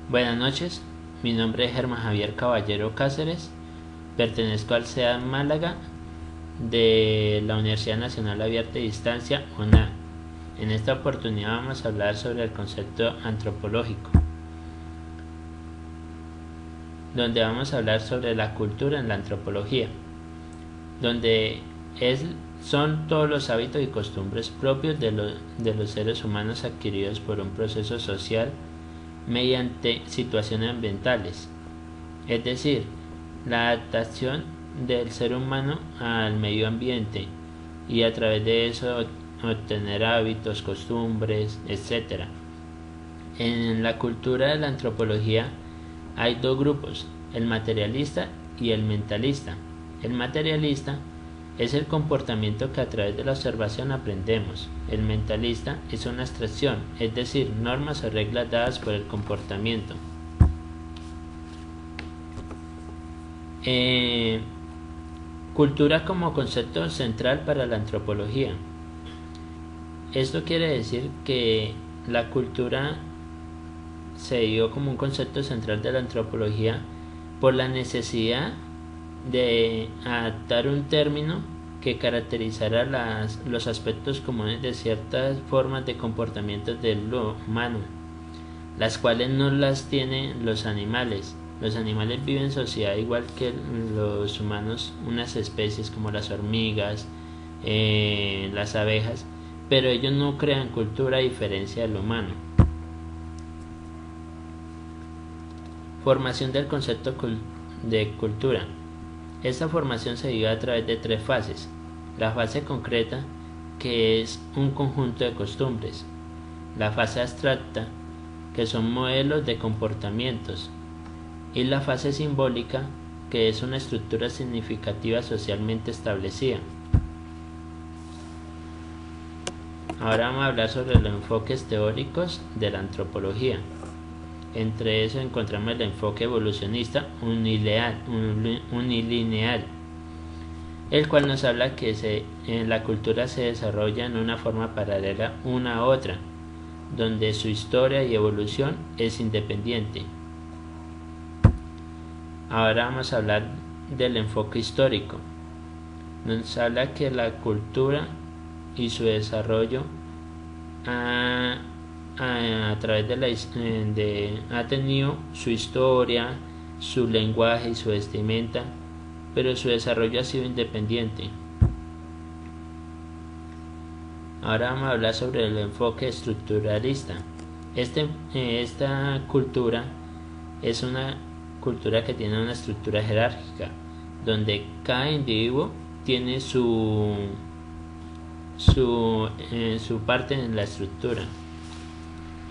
Buenas noches, mi nombre es Germán Javier Caballero Cáceres, pertenezco al CEA Málaga de la Universidad Nacional Abierta y Distancia, UNA. En esta oportunidad vamos a hablar sobre el concepto antropológico, donde vamos a hablar sobre la cultura en la antropología, donde son todos los hábitos y costumbres propios de los seres humanos adquiridos por un proceso social mediante situaciones ambientales, es decir, la adaptación del ser humano al medio ambiente y a través de eso obtener hábitos, costumbres, etc. En la cultura de la antropología hay dos grupos, el materialista y el mentalista. El materialista es el comportamiento que a través de la observación aprendemos. El mentalista es una abstracción, es decir, normas o reglas dadas por el comportamiento. Cultura como concepto central para la antropología. Esto quiere decir que la cultura se dio como un concepto central de la antropología por la necesidad de adaptar un término que caracterizara los aspectos comunes de ciertas formas de comportamiento del humano, las cuales no las tienen los animales. Los animales viven en sociedad igual que los humanos, unas especies como las hormigas, las abejas, pero ellos no crean cultura a diferencia del humano. Formación del concepto de cultura. Esta formación se dio a través de tres fases. La fase concreta, que es un conjunto de costumbres. La fase abstracta, que son modelos de comportamientos. Y la fase simbólica, que es una estructura significativa socialmente establecida. Ahora vamos a hablar sobre los enfoques teóricos de la antropología. Entre eso encontramos el enfoque evolucionista unilineal, el cual nos habla que la cultura se desarrolla en una forma paralela una a otra, donde su historia y evolución es independiente. Ahora vamos a hablar del enfoque histórico. Nos habla que la cultura y su desarrollo a través ha tenido su historia, su lenguaje y su vestimenta, pero su desarrollo ha sido independiente. Ahora vamos a hablar sobre el enfoque estructuralista. Esta cultura es una cultura que tiene una estructura jerárquica, donde cada individuo tiene su parte en la estructura.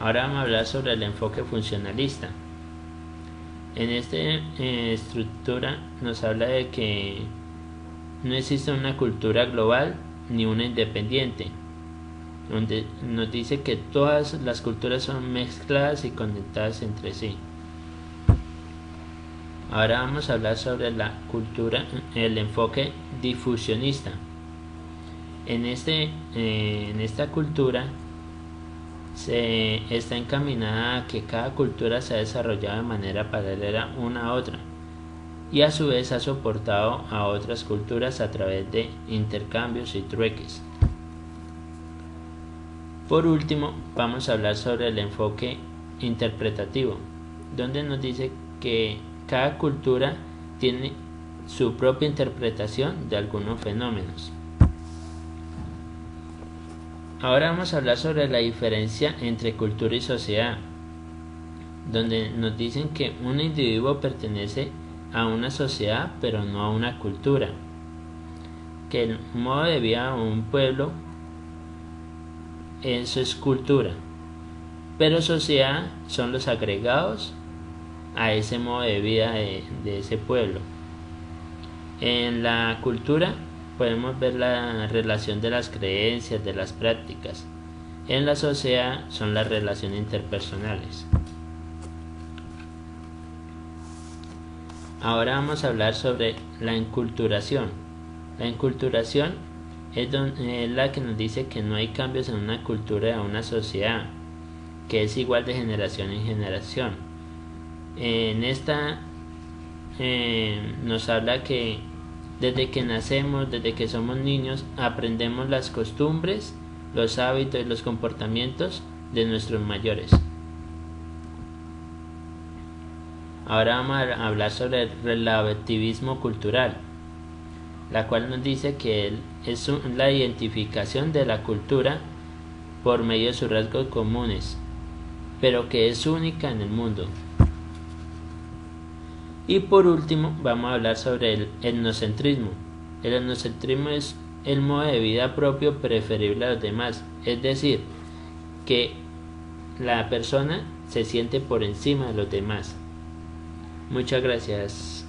Ahora vamos a hablar sobre el enfoque funcionalista. En esta estructura nos habla de que no existe una cultura global ni una independiente, donde nos dice que todas las culturas son mezcladas y conectadas entre sí. Ahora vamos a hablar sobre la cultura, el enfoque difusionista. En esta cultura está encaminada a que cada cultura se ha desarrollado de manera paralela una a otra y a su vez ha soportado a otras culturas a través de intercambios y trueques. Por último, vamos a hablar sobre el enfoque interpretativo, donde nos dice que cada cultura tiene su propia interpretación de algunos fenómenos. Ahora vamos a hablar sobre la diferencia entre cultura y sociedad, donde nos dicen que un individuo pertenece a una sociedad pero no a una cultura, que el modo de vida de un pueblo, eso es cultura, pero sociedad son los agregados a ese modo de vida de ese pueblo. En la cultura podemos ver la relación de las creencias, de las prácticas. En la sociedad son las relaciones interpersonales. Ahora vamos a hablar sobre la enculturación. La enculturación es la que nos dice que no hay cambios en una cultura o una sociedad, que es igual de generación en generación. En esta nos habla que desde que nacemos, desde que somos niños, aprendemos las costumbres, los hábitos y los comportamientos de nuestros mayores. Ahora vamos a hablar sobre el relativismo cultural, la cual nos dice que es la identificación de la cultura por medio de sus rasgos comunes, pero que es única en el mundo. Y por último vamos a hablar sobre el etnocentrismo. El etnocentrismo es el modo de vida propio preferible a los demás, es decir, que la persona se siente por encima de los demás. Muchas gracias.